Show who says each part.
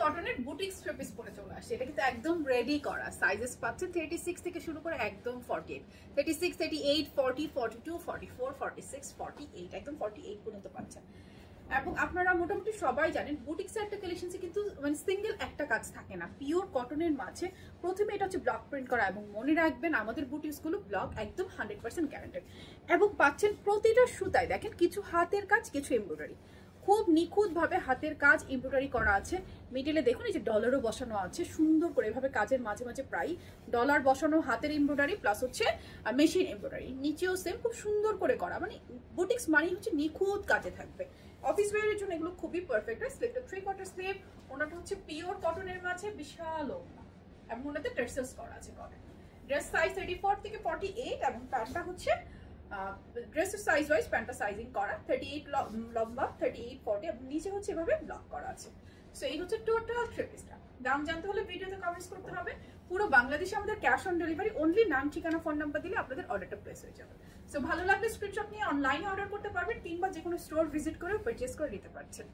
Speaker 1: কটনের boutique three piece পরে চলে আসছে। এটা কিন্তু একদম রেডি করা, সাইজেস পাচ্ছেন 36 থেকে শুরু করে একদম 48, 36, 38, 40, 42, 44, 46, 48, একদম 48 পর্যন্ত পাচ্ছেন। এবং আপনারা মোটামুটি সবাই জানেন বুটিক্সের একটা কালেকশনসে কিন্তু মানে সিঙ্গেল একটা কাজ থাকে না, পিওর কটনের মাঝে প্রথমে এটা হচ্ছে ব্লক প্রিন্ট করা। এবং মনে রাখবেন আমাদের বুটিক্সগুলো ব্লক একদম 100% গ্যারান্টেড। এবং পাচ্ছেন প্রতিটা সুতায় দেখেন কিছু হাতের কাজ, কিছু এমব্রয়ডারি, খুব নিখুঁতভাবে হাতের কাজ এমব্রয়ডারি করা আছে। মিডলে দেখুন এই যে ডলারও বসানো আছে সুন্দর করে, এভাবে কাজের মাঝে মাঝে প্রায় ডলার বসানো, হাতের এমব্রয়ডারি প্লাস হচ্ছে মেশিন এমব্রয়ডারি, নিচেও সেম খুব সুন্দর করে করা। মানে বুটিক্স মানেই হচ্ছে নিখুঁত কাজে থাকবে। অফিস ওয়্যারের জন্য এগুলো খুবই পারফেক্ট হয়। স্লিভটা 3/4 স্লিভ, ওনাটা হচ্ছে পিওর কটনের মাঝে বিশাল ওড়না এবং ওনাতে টেক্সচার্স করা আছে কটন। ড্রেস সাইজ 34 থেকে 48 এবং প্যান্টটা হচ্ছে ড্রেসের সাইজ ওয়াইজ প্যান্টটা সাইজিং করা 38 লম্বা, 38, 40 এবং নিচে হচ্ছে এভাবে ব্লক করা আছে। সো এই হচ্ছে টোটাল থ্রি পিসটা। দাম জানতে হলে ভিডিওতে কমেন্টস করতে হবে। পুরো বাংলাদেশে আমাদের ক্যাশ অন ডেলিভারি, অনলি নাম, ঠিকানা, ফোন নাম্বার দিলে আপনাদের অর্ডারটা প্লেস হয়ে যাবে। সো ভালো লাগলে স্ক্রিনশট নিয়ে অনলাইনে অর্ডার করতে পারবেন কিংবা যে কোনো স্টোর ভিজিট করে পারচেজ করে নিতে পারছেন।